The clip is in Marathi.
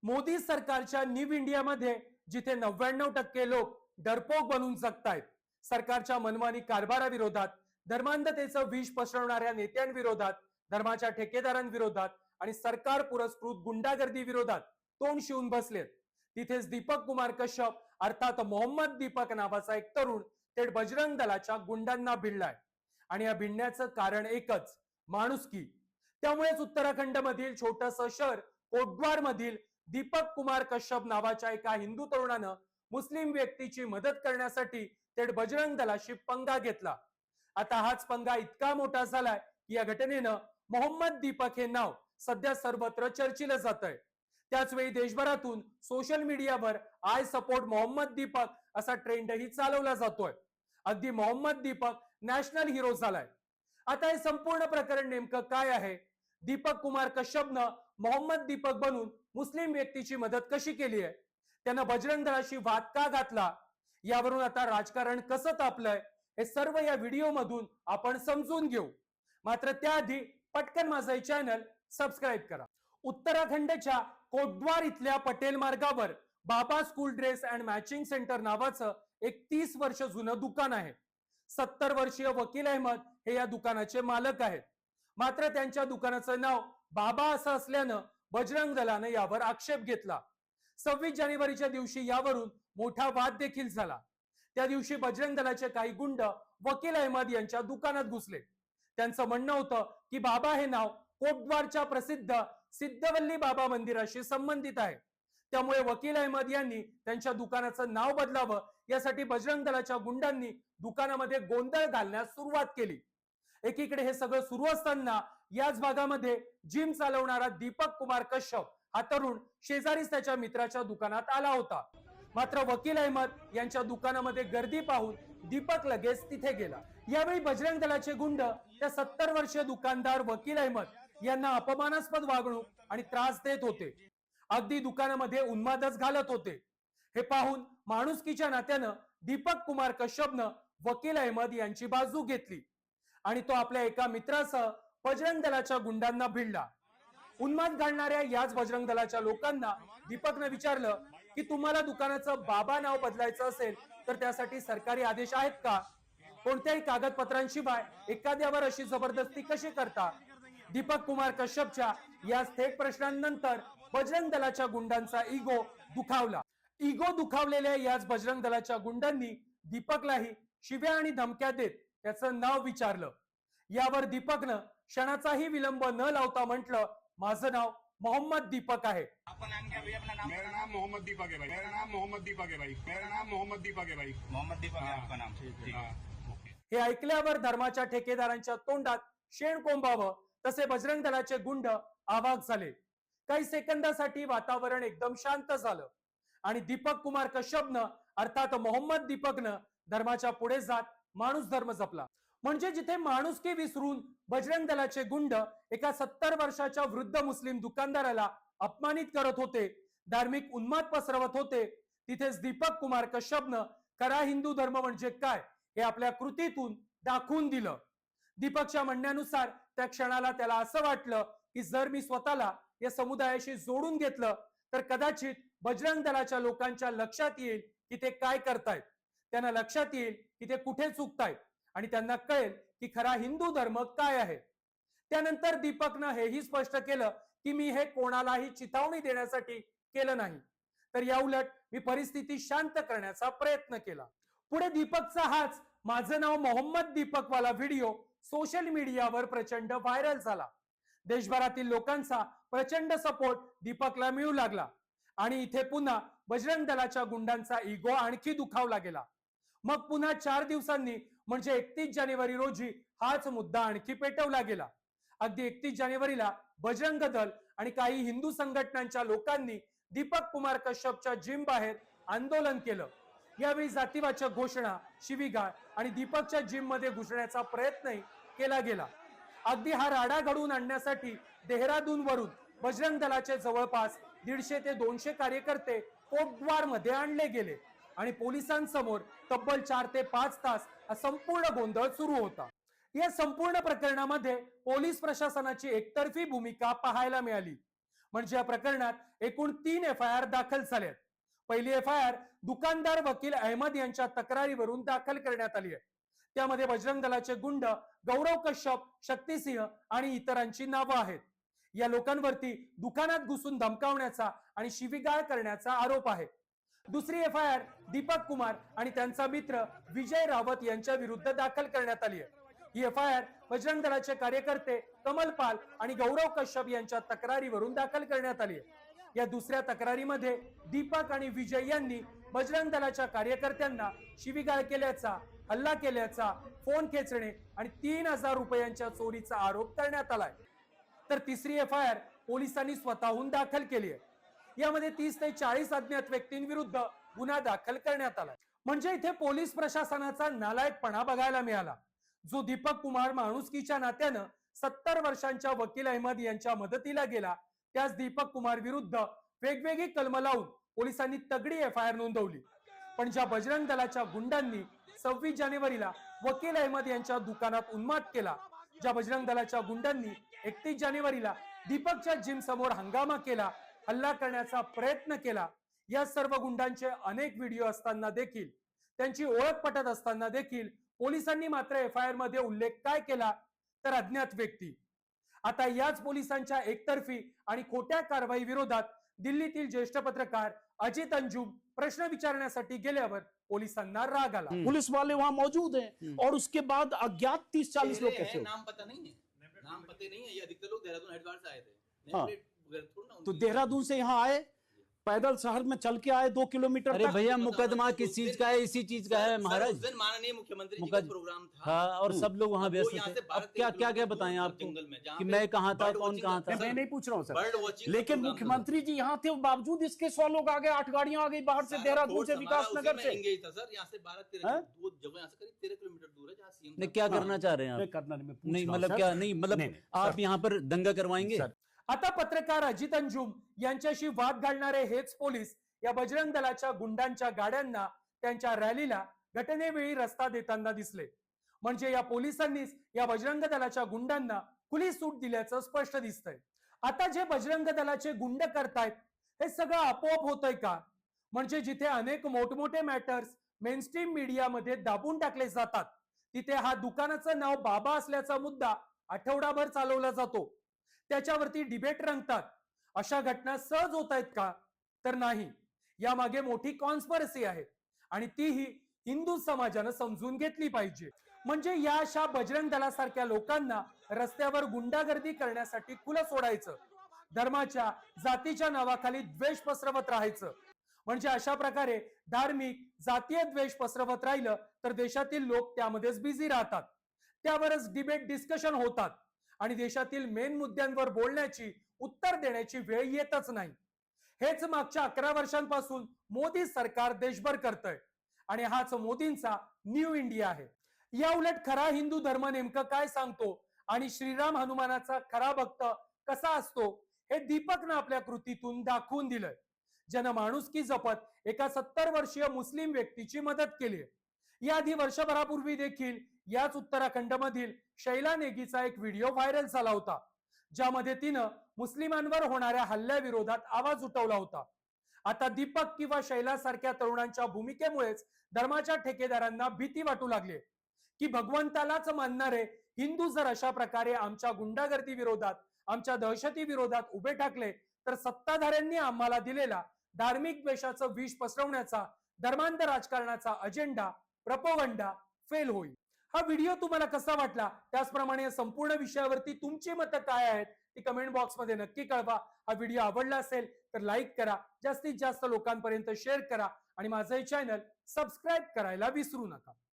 मोदी सरकारच्या न्यू इंडियामध्ये जिथे 99% लोक डरपोक बनून जगतायत, सरकारच्या मनमानी कारभाराविरोधात, धर्मांधतेचं विष पसरवणाऱ्या नेत्यांविरोधात, धर्माच्या ठेकेदारांविरोधात आणि सरकार पुरस्कृत गुंडागर्दी विरोधात तोंड शिवून बसलेत, तिथेच दीपक कुमार कश्यप अर्थात मोहम्मद दीपक नावाचा एक तरुण थेट बजरंग दलाच्या गुंडांना भिडलाय. आणि या भिडण्याचं कारण एकच, माणुसकी. त्यामुळेच उत्तराखंड मधील छोटस शहर कोटद्वार मधील दीपक कुमार कश्यप नावाच्या एका हिंदू तरुणानं मुस्लिम व्यक्तीची मदत करण्यासाठी थेट बजरंग दलाशी पंगा घेतला. आता हाच पंगा इतका मोठा झालाय की या घटनेनं मोहम्मद दीपक हे नाव सध्या सर्वत्र चर्चिलं जात आहे. त्याच वेळी देशभरातून सोशल मीडियावर आय सपोर्ट मोहम्मद दीपक असा ट्रेंडही चालवला जातोय. अगदी मोहम्मद दीपक नॅशनल हिरो झालाय. आता हे संपूर्ण प्रकरण नेमकं काय आहे, दीपक कुमार कश्यपनं मोहम्मद दीपक बनून मुस्लिम व्यक्तीची मदत कशी केली आहे, त्यानं बजरंग दलाशी वाद का घातला, यावरून आता राजकारण कसं तापलंय, हे सर्व या व्हिडिओ मधून आपण समजून घेऊ. मात्र त्याआधी पटकन माझं चॅनल सबस्क्राईब करा. उत्तराखंडच्या कोटद्वार इथल्या पटेल मार्गावर बाबा school dress and matching centre नावाचं एक 30 वर्ष जुनं दुकान आहे. 70 वर्षीय वकील अहमद हे या दुकानाचे मालक आहेत. मात्र त्यांच्या दुकानाचं नाव बाबा असं असल्यानं बजरंग दलानं यावर आक्षेप घेतला. 26 जानेवारीच्या दिवशी यावरून मोठा वाद देखील झाला. त्या दिवशी बजरंग दलाचे काही गुंड वकील अहमद यांच्या दुकानात घुसले. त्यांचं म्हणणं होतं की बाबा हे नाव कोटद्वारच्या प्रसिद्ध सिद्धवल्ली बाबा मंदिराशी संबंधित आहे. त्यामुळे वकील अहमद यांनी त्यांच्या दुकानाचं नाव बदलावं यासाठी बजरंग दलाच्या गुंडांनी दुकानामध्ये गोंधळ घालण्यास सुरुवात केली. एकीकडे हे सगळं सुरू असताना याच भागामध्ये जिम चालवणारा दीपक कुमार कश्यप हा तरुण शेजारीच त्याच्या मित्राच्या दुकानात आला होता. मात्र वकील अहमद यांच्या दुकानामध्ये गर्दी पाहून दीपक लगेच तिथे गेला. यावेळी बजरंग दलाचे गुंड त्या 70 वर्षीय दुकानदार वकील अहमद यांना अपमानास्पद वागणूक आणि त्रास देत होते. अगदी दुकानामध्ये उन्मादच घालत होते. हे पाहून माणुसकीच्या नात्यानं दीपक कुमार कश्यपनं वकील अहमद यांची बाजू घेतली आणि तो आपल्या एका मित्रासह बजरंग दलाच्या गुंडांना भिडला. उन्माद घालणाऱ्या याच बजरंग दलाच्या लोकांना दीपकनं विचारलं की तुम्हाला दुकानाचं बाबा नाव बदलायचं असेल तर त्यासाठी सरकारी आदेश आहेत का? कोणत्याही कागदपत्रांशिवाय एखाद्यावर अशी जबरदस्ती कशी करता? दीपक कुमार कश्यपच्या या थेट प्रश्नांनंतर बजरंग दलाच्या गुंडांचा इगो दुखावला. इगो दुखावलेल्या याच बजरंग दलाच्या गुंडांनी दीपकलाही शिव्या आणि धमक्या देत त्याचं नाव विचारलं. यावर दीपकनं क्षणाचाही विलंब न लावता म्हटलं, माझं नाव मोहम्मद दीपक आहे. मेरा नाम मोहम्मद दीपक है भाई. मेरा नाम मोहम्मद दीपक है भाई. मेरा नाम मोहम्मद दीपक है भाई. मोहम्मद दीपक है आपका नाम. ठीक है. हे ऐकल्यावर धर्माच्या ठेकेदारांच्या तोंडात शेण कोंबावं तसे बजरंग दलाचे गुंड आवाक झाले. काही सेकंदासाठी वातावरण एकदम शांत झालं आणि दीपक कुमार कश्यपनं अर्थात मोहम्मद दीपकनं धर्माच्या पुढे जात माणूस धर्म जपला. म्हणजे जिथे माणुसकी विसरून बजरंग दलाचे गुंड एका 70 वर्षाच्या वृद्ध मुस्लिम दुकानदाराला अपमानित करत होते, धार्मिक उन्माद पसरवत होते, तिथेच दीपक कुमार कश्यपनं खरा हिंदू धर्म म्हणजे काय हे आपल्या कृतीतून दाखवून दिलं. दीपकच्या म्हणण्यानुसार त्या क्षणाला त्याला असं वाटलं की जर मी स्वतःला या समुदायाशी जोडून घेतलं तर कदाचित बजरंग दलाच्या लोकांच्या लक्षात येईल की ते काय करतायत, त्यांना लक्षात येईल की ते कुठे चुकतायत आणि त्यांना कळेल की खरा हिंदू धर्म काय आहे. त्यानंतर दीपकनं हेही स्पष्ट केलं की मी हे कोणालाही चिथावणी देण्यासाठी केलं नाही, तर या उलट मी परिस्थिती शांत करण्याचा प्रयत्न केला. पुढे दीपकचा हाच माझं नाव मोहम्मद दीपक वाला व्हिडिओ सोशल मीडियावर प्रचंड व्हायरल झाला. देशभरातील लोकांचा प्रचंड सपोर्ट दीपकला मिळू लागला आणि इथे पुन्हा बजरंग दलाच्या गुंडांचा इगो आणखी दुखावला गेला. मग पुन्हा 4 दिवसांनी म्हणजे 31 जानेवारी रोजी हाच मुद्दा आणखी पेटवला गेला. अगदी 31 जानेवारीला बजरंग दल आणि काही हिंदू संघटनांच्या लोकांनी दीपक कुमार कश्यपच्या जिम बाहेर आंदोलन केलं. यावेळी जातीवाचक घोषणा, शिवीगाळ आणि दीपकच्या जिम मध्ये घुसण्याचा प्रयत्नही केला गेला. अगदी हा राडा घडवून आणण्यासाठी देहरादून वरून बजरंग दलाचे जवळपास 150 ते 200 कार्यकर्ते कोटद्वार मध्ये आणले गेले आणि पोलिसांसमोर तब्बल 4 ते 5 तास हा संपूर्ण गोंधळ सुरू होता. या संपूर्ण प्रकरणामध्ये पोलीस प्रशासनाची एकतर्फी भूमिका पाहायला मिळाली. म्हणजे या प्रकरणात एकूण 3 FIR दाखल झाल्यात. पहिली FIR दुकानदार वकील अहमद यांच्या तक्रारीवरून दाखल करण्यात आली आहे. त्यामध्ये बजरंग दलाचे गुंड गौरव कश्यप, शक्तिसिंह आणि इतरांची नावं आहेत. या लोकांवरती दुकानात घुसून धमकावण्याचा आणि शिवीगाळ करण्याचा आरोप आहे. दुसरी FIR दीपक कुमार आणि त्यांचा मित्र विजय रावत यांच्या विरुद्ध दाखल करण्यात आली आहे. ही FIR बजरंग दलाचे कार्यकर्ते कमल पाल आणि गौरव कश्यप यांच्या तक्रारीवरून दाखल करण्यात आली आहे. या दुसऱ्या तक्रारीमध्ये दीपक आणि विजय यांनी बजरंग दलाच्या कार्यकर्त्यांना शिवीगाळ केल्याचा, हल्ला केल्याचा, फोन खेचणे आणि 3,000 रुपयांच्या चोरीचा आरोप करण्यात आलाय. तर तिसरी FIR पोलिसांनी स्वतःहून दाखल केली आहे. यामध्ये 30 ते 40 अज्ञात व्यक्तींविरुद्ध गुन्हा दाखल करण्यात आला. म्हणजे इथे पोलीस प्रशासनाचा नालायकपणा बघायला मिळाला. जो दीपक कुमार माणुसकीच्या नात्यानं 70 वर्षांच्या वकील अहमद यांच्या मदतीला गेला, त्याच दीपक कुमार विरुद्ध वेगवेगळी कलम लावून पोलिसांनी तगडी FIR नोंदवली. पण ज्या बजरंग दलाच्या गुंडांनी 26 जानेवारीला वकील अहमद यांच्या दुकानात उन्माद केला, ज्या बजरंग दलाच्या गुंडांनी 31 जानेवारीला दीपकच्या जिम समोर हंगामा केला, हल्ला करण्याचा प्रयत्न केला, या सर्व गुंडांचे अनेक व्हिडिओ असताना देखील, त्यांची ओळख पटत असताना देखील पोलिसांनी मात्र FIR मध्ये उल्लेख काय केला तर अज्ञात व्यक्ती. आता याच पोलिसांच्या एकतर्फी आणि खोट्या कारवाई विरोधात दिल्लीतील ज्येष्ठ पत्रकार अजित अंजुम प्रश्न विचारण्यासाठी गेल्यावर पोलिसांना राग आला. पुलिस वाले वहां मौजूद हैं और उसके बाद अज्ञात 30-40 लोग कैसे हो? नाम पता नहीं है, नाम पते नहीं है। ये अधिकतर लोग देहरादून हरिद्वार से आए थे। हाँ। प्लेट वगैरह थोड़ा ना तो उनकी- देहरादून से यहाँ आए, पैदल शहर में चल के आए 2 किलोमीटर अरे तक। भैया मुकदमा किस चीज का है? इसी चीज का है सर, महाराज। उस दिन माननीय मुख्यमंत्री जी का मुकद- प्रोग्राम था। हाँ, और सब लोग वहाँ वो व्यस्त यहाँ थे। से अब 12 क्या क्या क्या किलोमीटर बताएं दूर आपको जंगल में, जहाँ कि पे मैं कहाँ था, bird कौन watching कहाँ का- था? मैं नहीं पूछ रहा हूँ सर, बर्ड वॉचिंग का लेकिन प्रोग्राम था। मुख्यमंत्री जी यहाँ थे, बावजूद इसके 100 लोग आ गए, 8 गाड़ियां आ गई बाहर से, सारा देहरादून फोर्स से, हमारा विकास उसी नगर में से। engage था सर। यहाँ से 12-13 हाँ? वो जगह यहाँ से करीब 13 किलोमीटर दूर है, जहाँ सीएम नहीं था। क्या हाँ। करना चाह रहे हैं नहीं आप? करना नहीं, मैं पूछ नहीं रहा हूँ, मतलब सर। क्या, नहीं मतलब नहीं, नहीं, आप सर। यहाँ पर दंगा करवाएंगे? सर, आता पत्रकार अजित अंजुम यांच्याशी वाद घालणारे हेच पोलीस या बजरंग दलाच्या गुंडांच्या गाड्यांना त्यांच्या रॅलीला घटनेवेळी रस्ता देताना दिसले. म्हणजे या पोलिसांनीच या बजरंग दलाच्या गुंडांना खुली सूट दिल्याचं स्पष्ट दिसतंय. आता जे बजरंग दलाचे गुंड करतायत हे सगळं आपोआप होतंय का? म्हणजे जिथे अनेक मोठमोठे मॅटर्स मेनस्ट्रीम मीडियामध्ये दाबून टाकले जातात, तिथे हा दुकानाचं नाव बाबा असल्याचा मुद्दा आठवडाभर चालवला जातो, त्याच्यावरती डिबेट रंगतात. अशा घटना सहज होत आहेत का? तर नाही. यामागे मोठी कॉन्स्पिरसी आहे आणि तीही हिंदू समाजानं समजून घेतली पाहिजे. म्हणजे या अशा बजरंग दलासारख्या लोकांना रस्त्यावर गुंडागर्दी करण्यासाठी खुलं सोडायचं, धर्माच्या, जातीच्या नावाखाली द्वेष पसरवत राहायचं. म्हणजे अशा प्रकारे धार्मिक, जातीय द्वेष पसरवत राहिलं तर देशातील लोक त्यामध्येच बिझी राहतात, त्यावरच डिबेट डिस्कशन होतात आणि देशातील मेन मुद्द्यांवर बोलण्याची, उत्तर देण्याची वेळ येतच नाही. हेच मागच्या 11 वर्षांपासून मोदी सरकार देशभर करतंय आणि हाच मोदींचा न्यू इंडिया आहे. या उलट खरा हिंदू धर्म नेमकं काय सांगतो आणि श्रीराम हनुमानाचा खरा भक्त कसा असतो हे दीपकनं आपल्या कृतीतून दाखवून दिलंय. ज्यानं माणुसकी जपत एका 70 वर्षीय मुस्लिम व्यक्तीची मदत केली. याआधी वर्षभरापूर्वी देखील याच उत्तराखंड मधील शैला नेगीचा एक व्हिडिओ व्हायरल झाला होता, ज्यामध्ये तिनं मुस्लिमांवर होणाऱ्या हल्ल्याविरोधात आवाज उठवला होता. आता दीपक किंवा शैला सारख्या तरुणांच्या भूमिकेमुळेच धर्माच्या ठेकेदारांना भीती वाटू लागली की भगवंतालाच मानणारे हिंदू जर अशा प्रकारे आमच्या गुंडागर्दी विरोधात, आमच्या दहशती विरोधात उभे टाकले तर सत्ताधाऱ्यांनी आम्हाला दिलेला धार्मिक द्वेषाचं विष पसरवण्याचा धर्मांध राजकारणाचा अजेंडा, प्रपोगंडा फेल होईल. हा व्हिडिओ तुम्हाला कसा वाटला, त्याचप्रमाणे या संपूर्ण विषयावरती तुमची मतं काय आहेत ती कमेंट बॉक्स मध्ये नक्की कळवा. हा व्हिडिओ आवडला असेल तर लाईक करा, जास्तीत जास्त लोकांपर्यंत शेअर करा आणि माझं हे चॅनल सबस्क्राईब करायला विसरू नका.